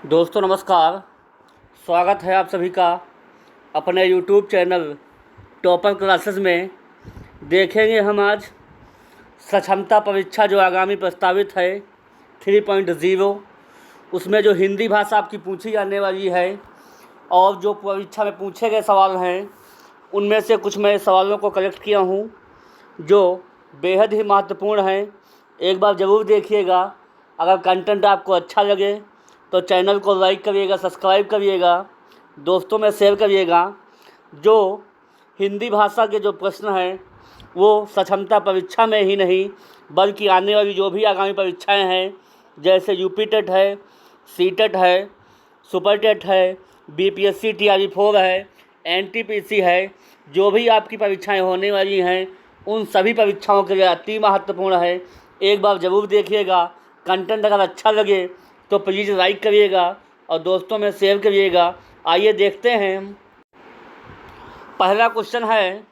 दोस्तों नमस्कार। स्वागत है आप सभी का अपने यूट्यूब चैनल टॉपर क्लासेस में। देखेंगे हम आज सक्षमता परीक्षा जो आगामी प्रस्तावित है 3.0, उसमें जो हिंदी भाषा आपकी पूछी जाने वाली है और जो परीक्षा में पूछे गए सवाल हैं उनमें से कुछ मैं सवालों को कलेक्ट किया हूँ जो बेहद ही महत्वपूर्ण हैं। एक बार ज़रूर देखिएगा। अगर कंटेंट आपको अच्छा लगे तो चैनल को लाइक करिएगा, सब्सक्राइब करिएगा, दोस्तों में शेयर करिएगा। जो हिंदी भाषा के जो प्रश्न हैं वो सक्षमता परीक्षा में ही नहीं बल्कि आने वाली जो भी आगामी परीक्षाएं हैं, जैसे यूपी टेट है, सी टेट है, सुपर टेट है, बीपीएससी TRE4 है, NTPC है, जो भी आपकी परीक्षाएं होने वाली हैं उन सभी परीक्षाओं के लिए अति महत्वपूर्ण है। एक बार ज़रूर देखिएगा। कंटेंट अगर अच्छा लगे तो प्लीज़ लाइक करिएगा और दोस्तों में शेयर करिएगा। आइए देखते हैं। पहला क्वेश्चन है,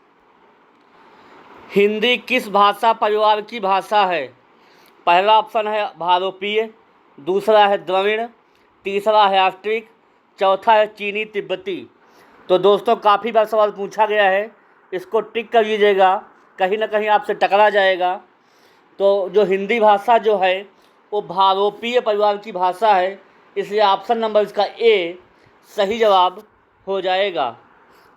हिंदी किस भाषा परिवार की भाषा है? पहला ऑप्शन है भारोपीय, दूसरा है द्रविड़, तीसरा है ऑस्ट्रिक, चौथा है चीनी तिब्बती। तो दोस्तों काफ़ी बार सवाल पूछा गया है, इसको टिक कर लीजिएगा, कहीं ना कहीं आपसे टकरा जाएगा। तो जो हिंदी भाषा जो है वो भारोपीय परिवार की भाषा है, इसलिए ऑप्शन नंबर इसका ए सही जवाब हो जाएगा।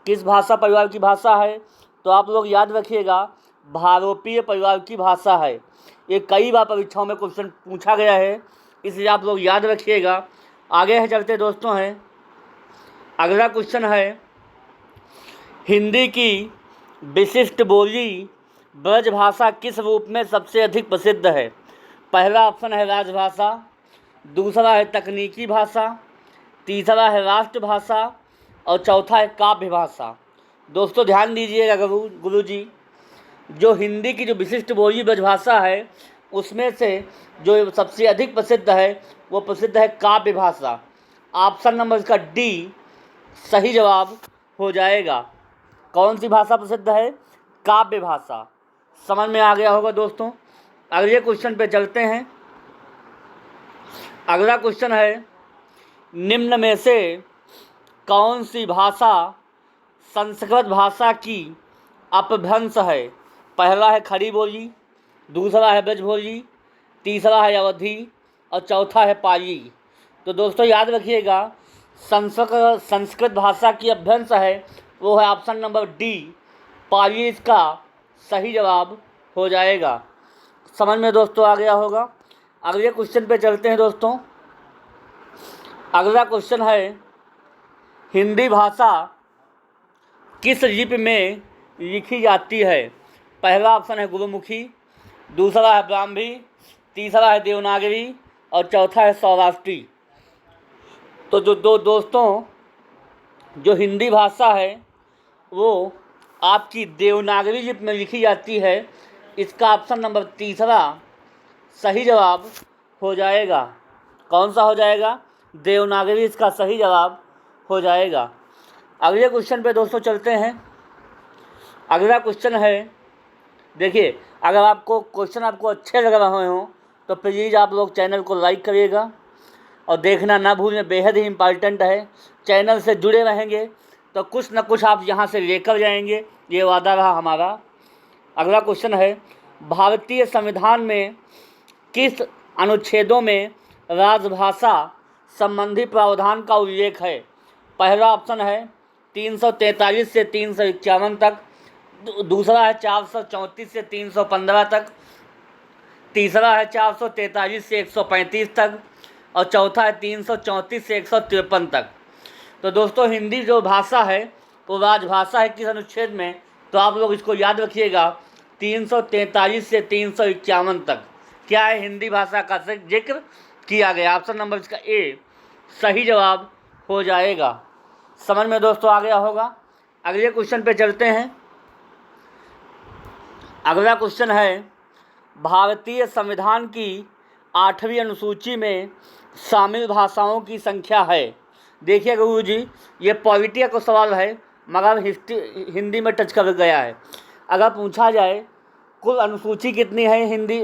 किस भाषा परिवार की भाषा है? तो आप लोग याद रखिएगा, भारोपीय परिवार की भाषा है। ये कई बार परीक्षाओं में क्वेश्चन पूछा गया है, इसलिए आप लोग याद रखिएगा। आगे है चलते दोस्तों हैं। अगला क्वेश्चन है, हिंदी की विशिष्ट बोली ब्रजभाषा किस रूप में सबसे अधिक प्रसिद्ध है? पहला ऑप्शन है राजभाषा, दूसरा है तकनीकी भाषा, तीसरा है राष्ट्रभाषा और चौथा है काव्य भाषा। दोस्तों ध्यान दीजिएगा गुरुजी, जो हिंदी की जो विशिष्ट बोली ब्रजभाषा है उसमें से जो सबसे अधिक प्रसिद्ध है वो प्रसिद्ध है काव्य भाषा। ऑप्शन नंबर इसका डी सही जवाब हो जाएगा। कौन सी भाषा प्रसिद्ध है? काव्य भाषा। समझ में आ गया होगा दोस्तों। अगले क्वेश्चन पे चलते हैं। अगला क्वेश्चन है, निम्न में से कौन सी भाषा संस्कृत भाषा की अपभ्रंश है? पहला है खड़ी बोली, दूसरा है ब्रज बोली, तीसरा है अवधी और चौथा है पाली। तो दोस्तों याद रखिएगा, संस्कृत भाषा की अपभ्रंश है वो है ऑप्शन नंबर डी, पाली इसका सही जवाब हो जाएगा। समझ में दोस्तों आ गया होगा। अगले क्वेश्चन पे चलते हैं दोस्तों। अगला क्वेश्चन है, हिंदी भाषा किस लिपि में लिखी जाती है? पहला ऑप्शन है गुरुमुखी, दूसरा है ब्राह्मी, तीसरा है देवनागरी और चौथा है सौराष्ट्री। तो जो दोस्तों जो हिंदी भाषा है वो आपकी देवनागरी लिपि में लिखी जाती है, इसका ऑप्शन नंबर तीसरा सही जवाब हो जाएगा। कौन सा हो जाएगा? देवनागरी इसका सही जवाब हो जाएगा। अगले क्वेश्चन पे दोस्तों चलते हैं। अगला क्वेश्चन है, देखिए अगर आपको क्वेश्चन अच्छे लग रहे हों तो प्लीज़ आप लोग चैनल को लाइक करिएगा और देखना ना भूलें, बेहद ही इम्पॉर्टेंट है। चैनल से जुड़े रहेंगे तो कुछ न कुछ आप यहाँ से लेकर जाएंगे, ये वादा रहा हमारा। अगला क्वेश्चन है, भारतीय संविधान में किस अनुच्छेदों में राजभाषा संबंधी प्रावधान का उल्लेख है? पहला ऑप्शन है 343 से 351 तक, दूसरा है 434 से 315 तक, तीसरा है 443 से 135 तक और चौथा है 334 से 153 तक। तो दोस्तों हिंदी जो भाषा है वो राजभाषा है किस अनुच्छेद में? तो आप लोग इसको याद रखिएगा, 343 से 351 तक क्या है हिंदी भाषा का जिक्र किया गया। ऑप्शन नंबर इसका ए सही जवाब हो जाएगा। समझ में दोस्तों आ गया होगा। अगले क्वेश्चन पे चलते हैं। अगला क्वेश्चन है, भारतीय संविधान की 8वीं अनुसूची में शामिल भाषाओं की संख्या है। देखिए गुरुजी, ये पॉलिटी का सवाल है मगर हिंदी में टच कर गया है। अगर पूछा जाए कुल अनुसूची कितनी है हिंदी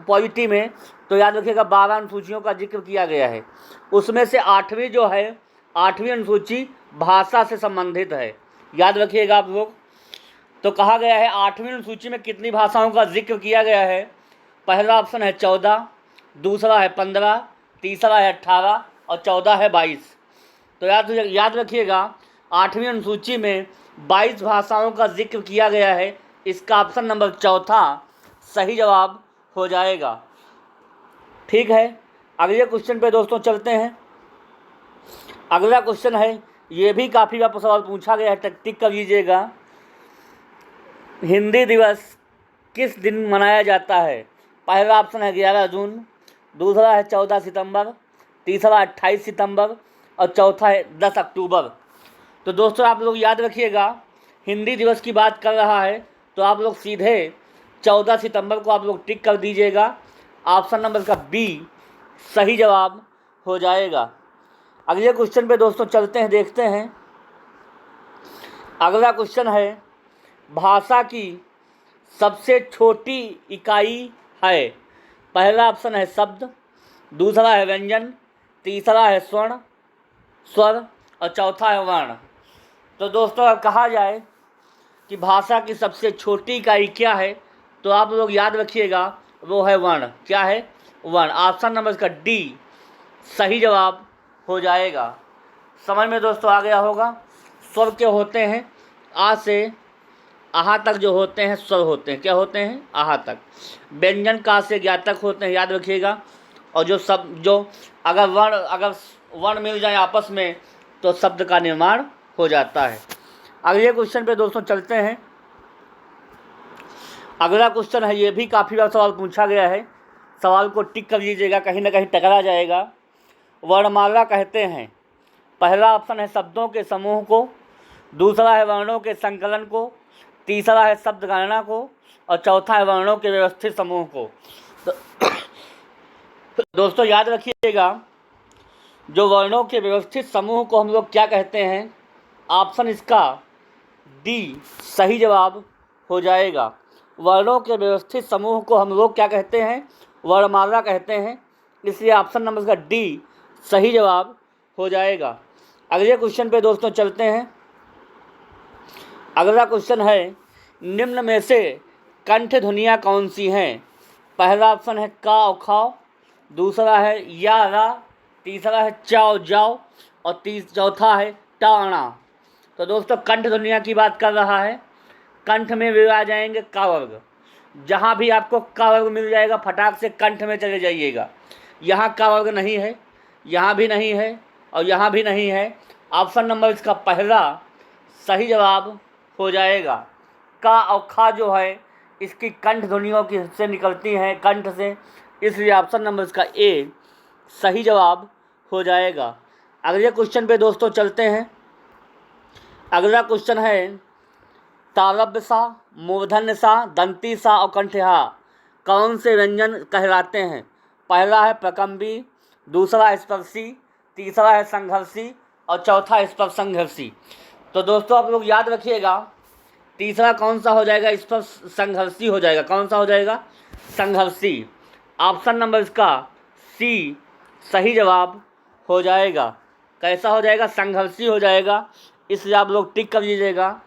पॉजिटिव में, तो याद रखिएगा 12 अनुसूचियों का जिक्र किया गया है। उसमें से 8वीं जो है, 8वीं अनुसूची भाषा से संबंधित है। याद रखिएगा आप लोग। तो कहा गया है 8वीं अनुसूची में कितनी भाषाओं का जिक्र किया गया है। पहला ऑप्शन है 14, दूसरा है 15, तीसरा है 18 और 14 है 22। तो याद रखिएगा 8वीं अनुसूची में 22 भाषाओं का जिक्र किया गया है। इसका ऑप्शन नंबर चौथा सही जवाब हो जाएगा। ठीक है, अगले क्वेश्चन पे दोस्तों चलते हैं। अगला क्वेश्चन है, ये भी काफ़ी बार सवाल पूछा गया है, टिक कर लीजिएगा। हिंदी दिवस किस दिन मनाया जाता है। पहला ऑप्शन है 11 जून, दूसरा है 14 सितंबर, तीसरा 28 सितंबर और चौथा है 10 अक्टूबर। तो दोस्तों आप लोग याद रखिएगा, हिंदी दिवस की बात कर रहा है तो आप लोग सीधे 14 सितंबर को आप लोग टिक कर दीजिएगा। ऑप्शन नंबर का बी सही जवाब हो जाएगा। अगले क्वेश्चन पे दोस्तों चलते हैं, देखते हैं। अगला क्वेश्चन है, भाषा की सबसे छोटी इकाई है। पहला ऑप्शन है शब्द, दूसरा है व्यंजन, तीसरा है स्वर और चौथा है वर्ण। तो दोस्तों अब कहा जाए कि भाषा की सबसे छोटी इकाई क्या है, तो आप लोग याद रखिएगा वो है वर्ण। क्या है? वर्ण। ऑप्शन नंबर का डी सही जवाब हो जाएगा। समझ में दोस्तों आ गया होगा। स्वर के होते हैं आ से आहा तक, जो होते हैं स्वर होते हैं। क्या होते हैं? आहा तक। व्यंजन का से ज्ञा तक होते हैं, याद रखिएगा। और जो अगर वर्ण मिल जाए आपस में तो शब्द का निर्माण हो जाता है। अगले क्वेश्चन पे दोस्तों चलते हैं। अगला क्वेश्चन है, ये भी काफ़ी बार सवाल पूछा गया है। सवाल को टिक कर लीजिएगा, कहीं ना कहीं टकरा जाएगा। वर्णमाला कहते हैं। पहला ऑप्शन है शब्दों के समूह को, दूसरा है वर्णों के संकलन को, तीसरा है शब्द गणना को और चौथा है वर्णों के व्यवस्थित समूह को। तो दोस्तों याद रखिएगा, जो वर्णों के व्यवस्थित समूह को हम लोग क्या कहते हैं, ऑप्शन इसका डी सही जवाब हो जाएगा। वर्णों के व्यवस्थित समूह को हम लोग क्या कहते हैं? वर्णमाला कहते हैं। इसलिए ऑप्शन नंबर का डी सही जवाब हो जाएगा। अगले क्वेश्चन पे दोस्तों चलते हैं। अगला क्वेश्चन है, निम्न में से कंठ ध्वनियाँ कौन सी हैं? पहला ऑप्शन है का और खाओ, दूसरा है या रा, तीसरा है चाओ जाओ और चौथा है टाणा। तो दोस्तों कंठ ध्वनियाँ की बात कर रहा है। कंठ में भी आ जाएंगे का वर्ग। जहाँ भी आपको का वर्ग मिल जाएगा फटाक से कंठ में चले जाइएगा। यहाँ का वर्ग नहीं है, यहाँ भी नहीं है और यहाँ भी नहीं है। ऑप्शन नंबर इसका पहला सही जवाब हो जाएगा। का और खा जो है इसकी कंठ ध्वनियों की से निकलती हैं, कंठ से, इसलिए ऑप्शन नंबर इसका ए सही जवाब हो जाएगा। अगले क्वेश्चन पे दोस्तों चलते हैं। अगला क्वेश्चन है, तालव्य सा, मूर्धन्य सा, दंती सा और कंठहा कौन से व्यंजन कहलाते हैं? पहला है प्रकम्बी, दूसरा स्पर्शी, तीसरा है संघर्षी और चौथा स्पर्श संघर्षी। तो दोस्तों आप लोग याद रखिएगा, तीसरा कौन सा हो जाएगा? स्पर्श संघर्षी हो जाएगा। कौन सा हो जाएगा? संघर्षी। ऑप्शन नंबर इसका सी सही जवाब हो जाएगा। कैसा हो जाएगा? संघर्षी हो जाएगा। इसलिए आप लोग टिक कर लीजिएगा।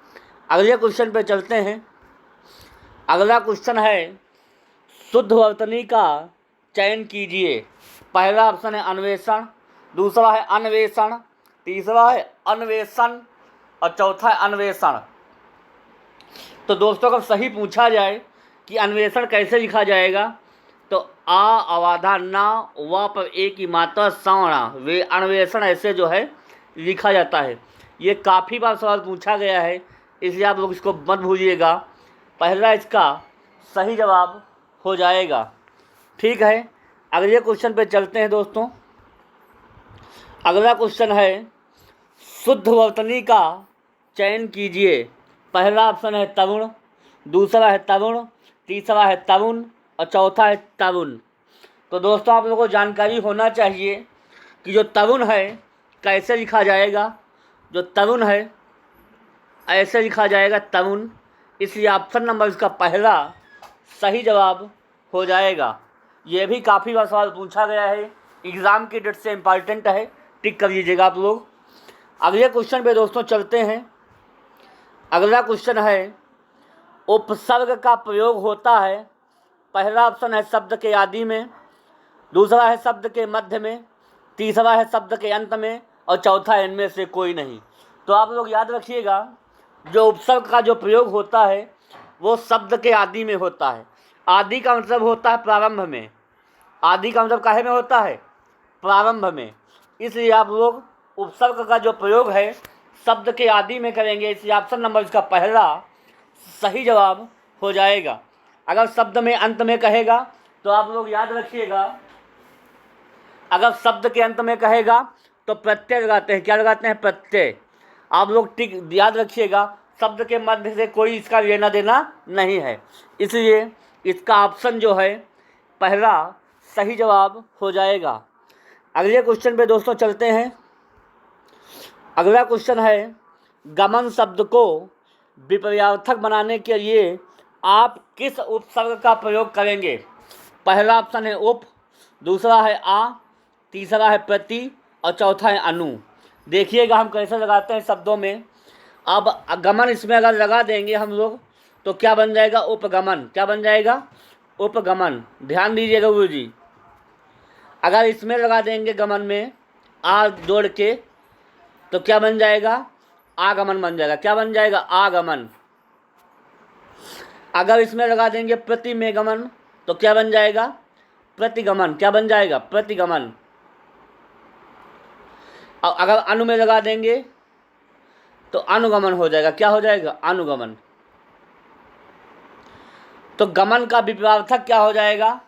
अगले क्वेश्चन पे चलते हैं। अगला क्वेश्चन है, शुद्ध वर्तनी का चयन कीजिए। पहला ऑप्शन है अन्वेषण, दूसरा है अन्वेषण, तीसरा है अन्वेषण और चौथा है अन्वेषण। तो दोस्तों अगर सही पूछा जाए कि अन्वेषण कैसे लिखा जाएगा, तो आ अवाधा ना व पर एक ही मात्रा सावणा वे अन्वेषण ऐसे जो है लिखा जाता है। ये काफ़ी बार सवाल पूछा गया है, इसलिए आप लोग इसको मत भूलिएगा। पहला इसका सही जवाब हो जाएगा। ठीक है, अगले क्वेश्चन पे चलते हैं दोस्तों। अगला क्वेश्चन है, शुद्ध वर्तनी का चयन कीजिए। पहला ऑप्शन है तरुण, दूसरा है तरुण, तीसरा है तरुण और चौथा है तरुण। तो दोस्तों आप लोगों को जानकारी होना चाहिए कि जो तरुण है कैसे लिखा जाएगा। जो तरुण है ऐसे लिखा जाएगा तरुण। इसलिए ऑप्शन नंबर इसका पहला सही जवाब हो जाएगा। ये भी काफ़ी बार सवाल पूछा गया है, एग्ज़ाम की डेट से इम्पॉर्टेंट है, टिक कर लीजिएगा आप लोग। अगले क्वेश्चन पे दोस्तों चलते हैं। अगला क्वेश्चन है, उपसर्ग का प्रयोग होता है, पहला ऑप्शन है शब्द के आदि में, दूसरा है शब्द के मध्य में, तीसरा है शब्द के अंत में, और चौथा इनमें से कोई नहीं। तो आप लोग याद रखिएगा, जो उपसर्ग का जो प्रयोग होता है वो शब्द के आदि में होता है। आदि का मतलब होता है प्रारंभ में, आदि का मतलब काहे में होता है? प्रारंभ में। इसलिए आप लोग उपसर्ग का जो प्रयोग है शब्द के आदि में करेंगे, इसलिए ऑप्शन नंबर इसका पहला सही जवाब हो जाएगा। अगर शब्द में अंत में कहेगा तो आप लोग याद रखिएगा, अगर शब्द के अंत में कहेगा तो प्रत्यय लगाते हैं। क्या लगाते हैं? प्रत्यय। आप लोग टिक याद रखिएगा, शब्द के मध्य से कोई इसका लेना देना नहीं है, इसलिए इसका ऑप्शन जो है पहला सही जवाब हो जाएगा। अगले क्वेश्चन पे दोस्तों चलते हैं। अगला क्वेश्चन है, गमन शब्द को विपर्यार्थक बनाने के लिए आप किस उपसर्ग का प्रयोग करेंगे? पहला ऑप्शन है उप, दूसरा है आ, तीसरा है प्रति और चौथा है अनु। देखिएगा हम कैसे लगाते हैं शब्दों में। अब गमन इसमें अगर लगा देंगे हम लोग तो क्या बन जाएगा? उपगमन। क्या बन जाएगा? उपगमन। ध्यान दीजिएगा गुरु जी, अगर इसमें लगा देंगे गमन में आ जोड़ के तो क्या बन जाएगा? आगमन बन जाएगा। क्या बन जाएगा? आगमन। अगर इसमें लगा देंगे प्रति में गमन तो क्या बन जाएगा? प्रतिगमन। क्या बन जाएगा? प्रतिगमन। और अगर अनु में लगा देंगे तो अनुगमन हो जाएगा। क्या हो जाएगा? अनुगमन। तो गमन का विपरीतार्थक क्या हो जाएगा?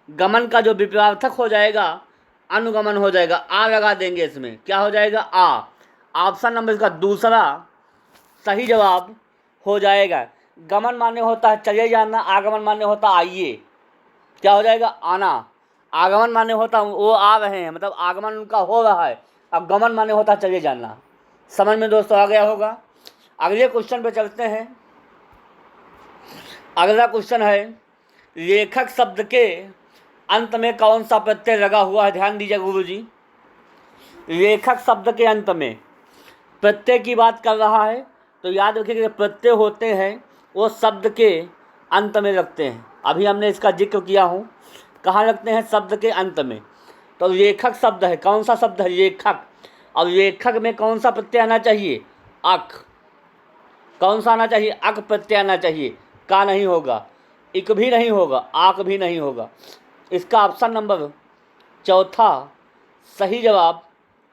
गमन का जो विपरीतार्थक हो जाएगा अनुगमन हो जाएगा। आ लगा देंगे इसमें, क्या हो जाएगा? आ। ऑप्शन नंबर इसका दूसरा सही जवाब हो जाएगा। गमन माने होता है चले जाना, आगमन माने होता है आइए। क्या हो जाएगा? आना। आगमन माने होता वो आ रहे हैं, मतलब आगमन उनका हो रहा है। अब गमन माने होता चले जाना। समझ में दोस्तों आ गया होगा। अगले क्वेश्चन पे चलते हैं। अगला क्वेश्चन है, लेखक शब्द के अंत में कौन सा प्रत्यय लगा हुआ है? ध्यान दीजिए गुरु जी, लेखक शब्द के अंत में प्रत्यय की बात कर रहा है तो याद रखिए प्रत्यय होते हैं वो शब्द के अंत में लगते हैं। अभी हमने इसका जिक्र किया हूँ, कहाँ लगते हैं? शब्द के अंत में। तो लेखक शब्द है, कौन सा शब्द है? लेखक। और लेखक में कौन सा प्रत्यय आना चाहिए? अक। कौन सा आना चाहिए? अक प्रत्यय आना चाहिए। का नहीं होगा, इक भी नहीं होगा, आक भी नहीं होगा। इसका ऑप्शन नंबर चौथा सही जवाब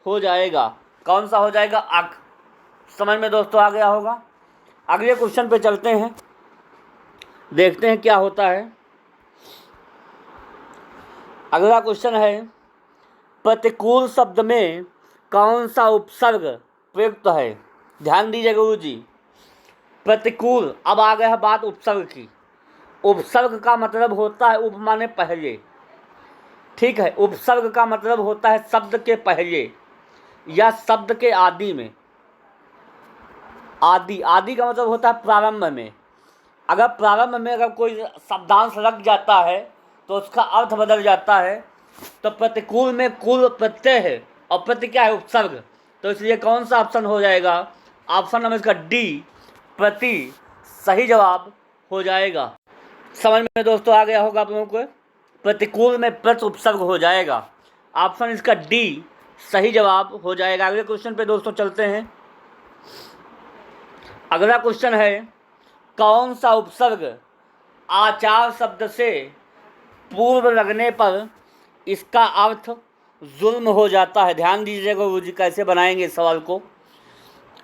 हो जाएगा। कौन सा हो जाएगा? अक। समझ में दोस्तों आ गया होगा। अगले क्वेश्चन पे चलते हैं, देखते हैं क्या होता है। अगला क्वेश्चन है, प्रतिकूल शब्द में कौन सा उपसर्ग प्रयुक्त है? ध्यान दीजिए गुरु जी, प्रतिकूल। अब आ गया है बात उपसर्ग की। उपसर्ग का मतलब होता है, उप माने पहले, ठीक है। उपसर्ग का मतलब होता है शब्द के पहले या शब्द के आदि में। आदि, आदि का मतलब होता है प्रारंभ में। अगर प्रारंभ में अगर कोई शब्दांश लग जाता है तो उसका अर्थ बदल जाता है। तो प्रतिकूल में कुल प्रत्यय है और प्रति क्या है? उपसर्ग। तो इसलिए कौन सा ऑप्शन हो जाएगा? ऑप्शन नंबर इसका डी, प्रति सही जवाब हो जाएगा। समझ में दोस्तों आ गया होगा आप लोगों को। प्रतिकूल में प्रति उपसर्ग हो जाएगा। ऑप्शन इसका डी सही जवाब हो जाएगा। अगले क्वेश्चन पे दोस्तों चलते हैं। अगला क्वेश्चन है, कौन सा उपसर्ग आचार शब्द से पूर्व लगने पर इसका अर्थ जुल्म हो जाता है? ध्यान दीजिएगा गुरु जी, कैसे बनाएंगे इस सवाल को।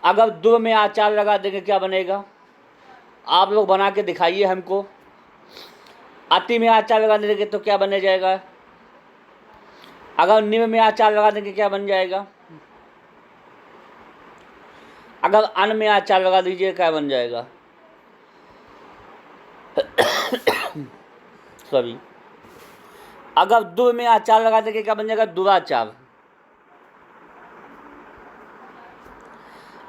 अगर दुर में आचार लगा देंगे क्या बनेगा? आप लोग बना के दिखाइए हमको। अति में आचार लगा देंगे तो क्या बने जाएगा? अगर निम में आचार लगा देंगे क्या बन जाएगा? अगर अन में आचार लगा दीजिए क्या बन जाएगा? सॉरी, अगर दुर में आचार लगा देंगे क्या बन जाएगा? दुराचार।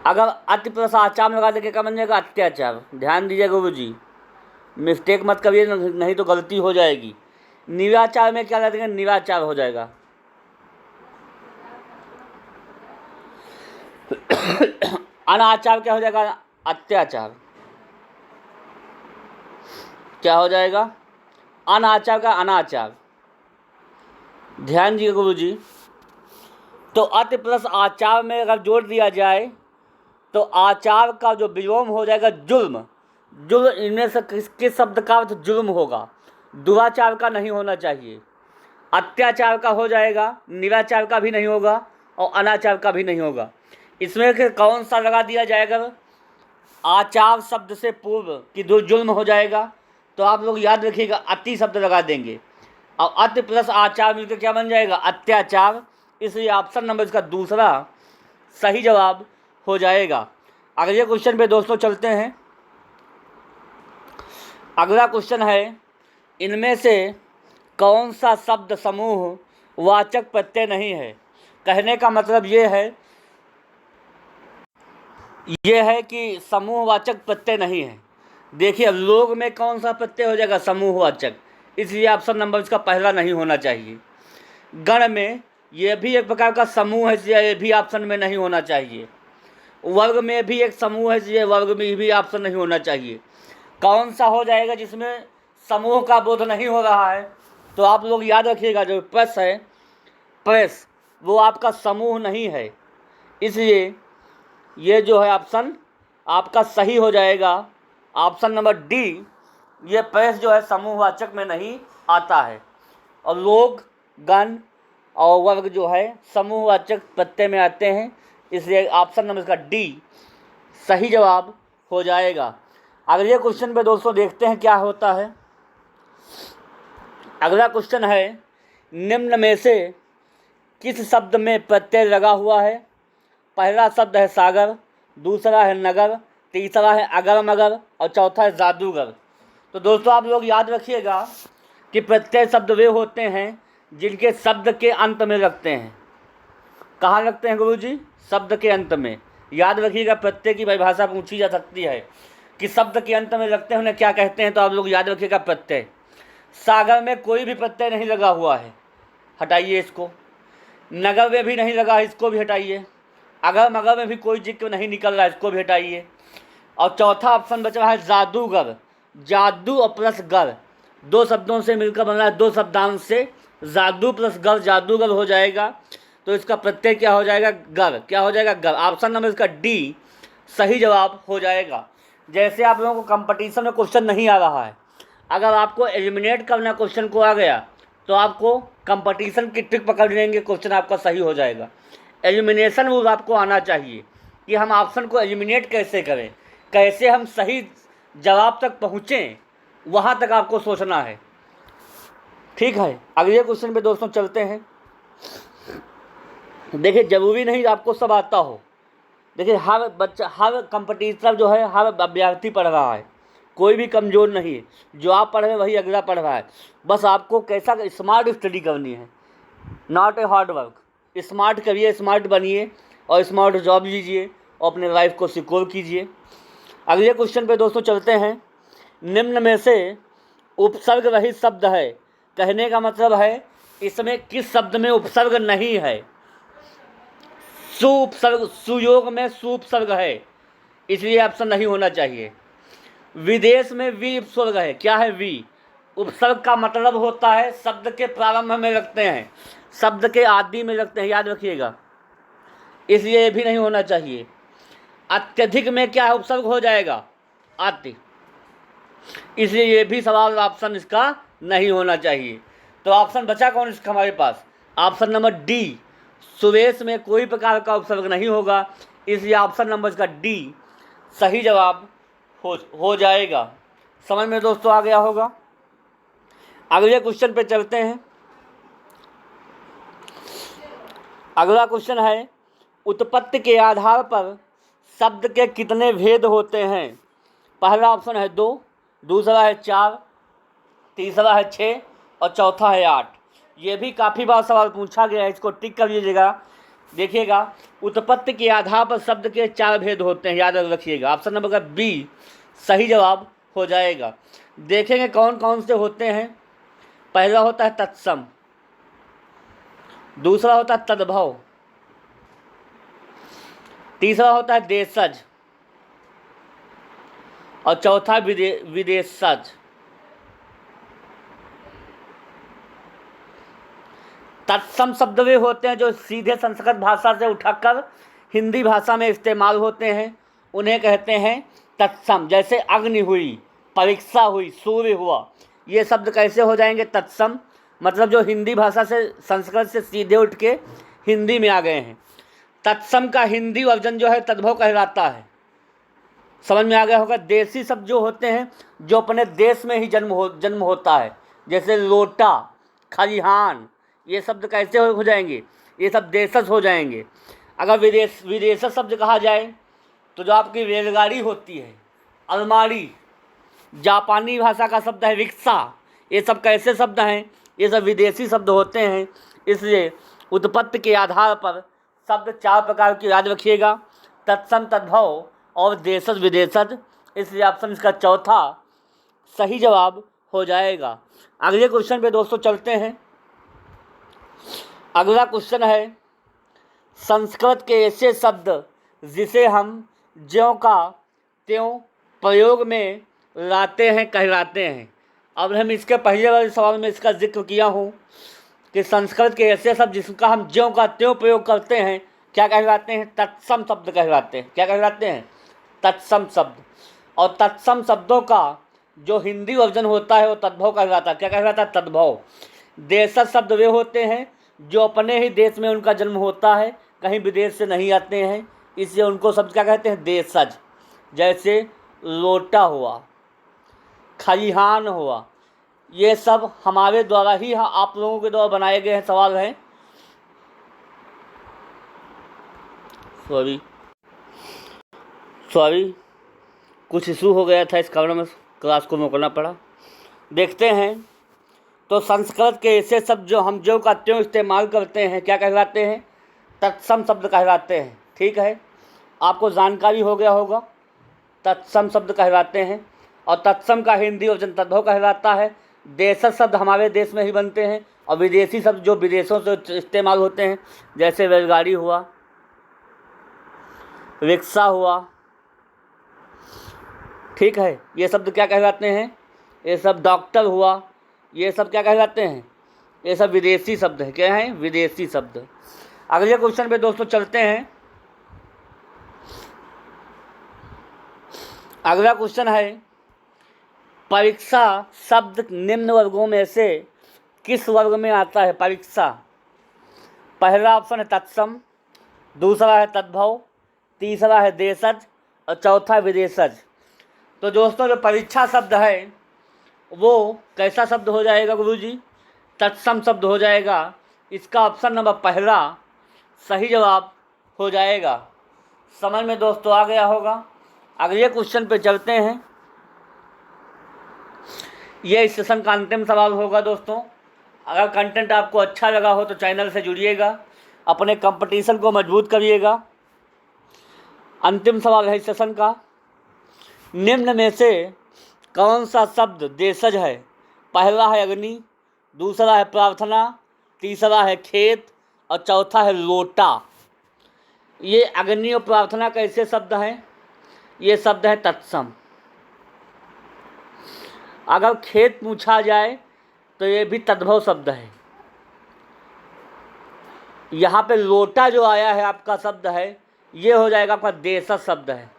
अगर अति प्लस आचार में लगा देंगे क्या बन जाएगा? अत्याचार। ध्यान दीजिएगा गुरु जी, मिस्टेक मत करिए नहीं तो गलती हो जाएगी। निराचार में क्या लगेगा, निराचार हो जाएगा। अनाचार क्या हो जाएगा, अत्याचार। क्या हो जाएगा, अनाचार का अनाचार। ध्यान दीजिए गुरु जी। तो अति प्लस आचार में अगर जोड़ दिया जाए तो आचार का जो विलोम हो जाएगा जुल्म। जुल्म इनमें से किस शब्द का अर्थ जुल्म होगा, दुराचार का नहीं होना चाहिए। अत्याचार का हो जाएगा, निराचार का भी नहीं होगा और अनाचार का भी नहीं होगा। इसमें से कौन सा लगा दिया जाएगा, आचार शब्द से पूर्व कि जो जुल्म हो जाएगा, तो आप लोग याद रखिएगा अति शब्द लगा देंगे और अति प्लस आचार मिलकर क्या बन जाएगा, अत्याचार। इसलिए ऑप्शन नंबर इसका दूसरा सही जवाब हो जाएगा। अगले क्वेश्चन पे दोस्तों चलते हैं। अगला क्वेश्चन है, इनमें से कौन सा शब्द समूह वाचक प्रत्यय नहीं है। कहने का मतलब ये है कि समूहवाचक प्रत्यय नहीं है। देखिए लोग में कौन सा प्रत्यय हो जाएगा, समूहवाचक, इसलिए ऑप्शन नंबर इसका पहला नहीं होना चाहिए। गण में यह भी एक प्रकार का समूह है, इसलिए ये भी ऑप्शन में नहीं होना चाहिए। वर्ग में भी एक समूह है, इसलिए वर्ग में भी ऑप्शन नहीं होना चाहिए। कौन सा हो जाएगा जिसमें समूह का बोध नहीं हो रहा है, तो आप लोग याद रखिएगा जो प्रेस है, प्रेस वो आपका समूह नहीं है, इसलिए ये जो है ऑप्शन आपका सही हो जाएगा। ऑप्शन नंबर डी, ये प्रेस जो है समूहवाचक में नहीं आता है और लोग, गण और वर्ग जो है समूहवाचक प्रत्यय में आते हैं, इसलिए ऑप्शन नंबर इसका डी सही जवाब हो जाएगा। अगले क्वेश्चन पे दोस्तों देखते हैं क्या होता है। अगला क्वेश्चन है, निम्न में से किस शब्द में प्रत्यय लगा हुआ है। पहला शब्द है सागर, दूसरा है नगर, तीसरा है अगर मगर और चौथा है जादूगर। तो दोस्तों आप लोग याद रखिएगा कि प्रत्यय शब्द वे होते हैं जिनके शब्द के अंत में लगते हैं। कहाँ लगते हैं गुरुजी, शब्द के अंत में। याद रखिएगा प्रत्यय की परिभाषा पूछी जा सकती है कि शब्द के अंत में लगते हैं उन्हें क्या कहते हैं, तो आप लोग याद रखिएगा प्रत्यय। सागर में कोई भी प्रत्यय नहीं लगा हुआ है, हटाइए इसको। नगर में भी नहीं लगा है, इसको भी हटाइए। अगर मगर में भी कोई जिक्र नहीं निकल रहा है, इसको भी हटाइए। और चौथा ऑप्शन बचा है जादूगर। जादू और प्लस गर दो शब्दों से मिलकर बन रहा है, दो शब्दांश से जादू प्लस गर जादूगर हो जाएगा। तो इसका प्रत्यय क्या हो जाएगा, गर। क्या हो जाएगा, गर। ऑप्शन नंबर इसका डी सही जवाब हो जाएगा। जैसे आप लोगों को कंपटीशन में क्वेश्चन नहीं आ रहा है, अगर आपको एलिमिनेट करना क्वेश्चन को आ गया तो आपको कंपटीशन की ट्रिक पकड़ लेंगे, क्वेश्चन आपका सही हो जाएगा। एलिमिनेशन रूल आपको आना चाहिए कि हम ऑप्शन को एलिमिनेट कैसे करें, कैसे हम सही जवाब तक पहुँचें, वहाँ तक आपको सोचना है। ठीक है, अगले क्वेश्चन पे दोस्तों चलते हैं। देखिए ज़रूरी नहीं आपको सब आता हो। देखिए हर बच्चा, हर कंपटीटर जो है, हर अभ्यर्थी पढ़ रहा है, कोई भी कमज़ोर नहीं है। जो आप पढ़ रहे हैं वही अगला पढ़ रहा है। बस आपको कैसा स्मार्ट स्टडी करनी है, not a hard work. Smart करिए, स्मार्ट बनिए और स्मार्ट जॉब लीजिए और अपने लाइफ को सिक्योर कीजिए। अगले क्वेश्चन पे दोस्तों चलते हैं। निम्न में से उपसर्ग रहित शब्द है। कहने का मतलब है इसमें किस शब्द में उपसर्ग नहीं है। सुउपसर्ग, सुयोग में सुउपसर्ग है, इसलिए ऑप्शन नहीं होना चाहिए। विदेश में वी उपसर्ग है। क्या है वी? उपसर्ग का मतलब होता है शब्द के प्रारंभ में लगते हैं, शब्द के आदि में लगते हैं, याद रखिएगा, इसलिए ये भी नहीं होना चाहिए। अत्यधिक में क्या है, उपसर्ग हो जाएगा अति, इसलिए ये भी सवाल ऑप्शन इसका नहीं होना चाहिए। तो ऑप्शन बचा कौन इसका हमारे पास, ऑप्शन नंबर डी। सुरेश में कोई प्रकार का उपसर्ग नहीं होगा, इसलिए ऑप्शन नंबर इसका डी सही जवाब हो जाएगा। समझ में दोस्तों आ गया होगा। अगले क्वेश्चन पे चलते हैं। अगला क्वेश्चन है, उत्पत्ति के आधार पर शब्द के कितने भेद होते हैं। पहला ऑप्शन है 2, दूसरा है 4, तीसरा है 6 और चौथा है 8। ये भी काफ़ी बार सवाल पूछा गया है, इसको टिक कर लीजिएगा। देखिएगा उत्पत्ति के आधार पर शब्द के 4 भेद होते हैं, याद रखिएगा। ऑप्शन नंबर का बी सही जवाब हो जाएगा। देखेंगे कौन कौन से होते हैं। पहला होता है तत्सम, दूसरा होता है तद्भव, तीसरा होता है देशज और चौथा विदेशज। तत्सम शब्द वे होते हैं जो सीधे संस्कृत भाषा से उठाकर हिंदी भाषा में इस्तेमाल होते हैं, उन्हें कहते हैं तत्सम। जैसे अग्नि हुई, परीक्षा हुई, सूर्य हुआ, ये शब्द कैसे हो जाएंगे तत्सम, मतलब जो हिंदी भाषा से संस्कृत से सीधे उठ के हिंदी में आ गए हैं। तत्सम का हिंदी वर्जन जो है तद्भव कहलाता है। समझ में आ गया होगा। देसी शब्द जो होते हैं जो अपने देश में ही जन्म होता है, जैसे लोटा, खलिहान, ये शब्द कैसे हो जाएंगे, ये सब देशज हो जाएंगे। अगर विदेश शब्द कहा जाए तो जो आपकी रेलगाड़ी होती है, अलमारी, जापानी भाषा का शब्द है रिक्शा, ये सब कैसे शब्द हैं, ये सब विदेशी शब्द होते हैं। इसलिए उत्पत्ति के आधार पर शब्द 4 प्रकार की याद रखिएगा, तत्सम, तद्भव और देशज विदेशज। इसलिए ऑप्शन इसका चौथा सही जवाब हो जाएगा। अगले क्वेश्चन पे दोस्तों चलते हैं। अगला क्वेश्चन है संस्कृत के ऐसे शब्द जिसे हम ज्यों का त्यों प्रयोग में लाते हैं कहलाते हैं। अब हम इसके पहले वाले सवाल में इसका जिक्र किया हूँ कि संस्कृत के ऐसे शब्द जिसका हम ज्यों का त्यों प्रयोग करते हैं क्या कहलाते हैं, तत्सम शब्द कहलाते हैं। क्या कहलाते हैं, तत्सम शब्द। और तत्सम शब्दों का जो हिंदी वर्जन होता है वो तद्भव कहलाता है। क्या कहलाता है, तद्भव। देशज शब्द वे होते हैं जो अपने ही देश में उनका जन्म होता है, कहीं विदेश से नहीं आते हैं, इसलिए उनको शब्द क्या कहते हैं, देशज। जैसे लोटा हुआ, खलिहान हुआ, ये सब हमारे द्वारा ही आप लोगों के द्वारा बनाए गए हैं सवाल हैं। सॉरी कुछ इशू हो गया था, इस कारण में क्लास को मोड़ना पड़ा। देखते हैं तो संस्कृत के ऐसे शब्द जो हम ज्यों का त्यों इस्तेमाल करते हैं क्या कहलाते हैं, तत्सम शब्द कहलाते हैं। ठीक है, आपको जानकारी हो गया होगा, तत्सम शब्द कहलाते हैं। और तत्सम का हिंदी वर्जन तद्भव कहलाता है। देशज शब्द हमारे देश में ही बनते हैं और विदेशी शब्द जो विदेशों से इस्तेमाल होते हैं, जैसे रेलगाड़ी हुआ, रिक्शा हुआ। ठीक है, ये शब्द क्या कहलाते हैं, ये सब डॉक्टर हुआ, ये सब क्या कहलाते हैं, ये सब विदेशी शब्द हैं। क्या हैं, विदेशी शब्द। अगले क्वेश्चन पे दोस्तों चलते हैं। अगला क्वेश्चन है परीक्षा शब्द निम्न वर्गों में से किस वर्ग में आता है। परीक्षा, पहला ऑप्शन है तत्सम, दूसरा है तद्भव, तीसरा है देशज और चौथा विदेशज। तो दोस्तों जो परीक्षा शब्द है वो कैसा शब्द हो जाएगा गुरुजी, तत्सम शब्द हो जाएगा। इसका ऑप्शन नंबर पहला सही जवाब हो जाएगा। समझ में दोस्तों आ गया होगा। अगले क्वेश्चन पे चलते हैं। यह इस सेशन का अंतिम सवाल होगा दोस्तों। अगर कंटेंट आपको अच्छा लगा हो तो चैनल से जुड़िएगा, अपने कंपटीशन को मजबूत करिएगा। अंतिम सवाल है इस सेशन का, निम्न में से कौन सा शब्द देशज है। पहला है अग्नि, दूसरा है प्रार्थना, तीसरा है खेत और चौथा है लोटा। ये अग्नि और प्रार्थना कैसे शब्द हैं, ये शब्द है तत्सम। अगर खेत पूछा जाए तो ये भी तद्भव शब्द है। यहाँ पे लोटा जो आया है आपका शब्द है, ये हो जाएगा आपका देशज शब्द है।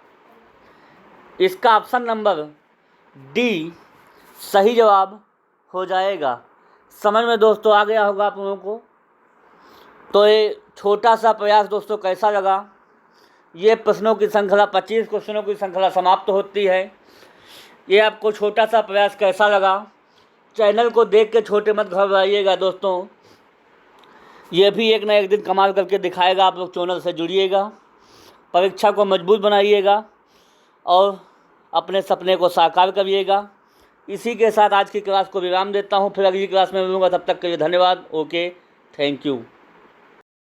इसका ऑप्शन नंबर डी सही जवाब हो जाएगा। समझ में दोस्तों आ गया होगा आप लोगों को। तो ये छोटा सा प्रयास दोस्तों कैसा लगा। ये प्रश्नों की श्रृंखला 25 क्वेश्चनों की श्रृंखला समाप्त होती है। ये आपको छोटा सा प्रयास कैसा लगा। चैनल को देख के छोटे मत घबराइएगा दोस्तों, ये भी एक ना एक दिन कमाल करके दिखाएगा। आप लोग चैनल से जुड़िएगा, परीक्षा को मजबूत बनाइएगा और अपने सपने को साकार करिएगा। इसी के साथ आज की क्लास को विराम देता हूँ, फिर अगली क्लास में मिलूँगा। तब तक के लिए धन्यवाद। Okay, thank you.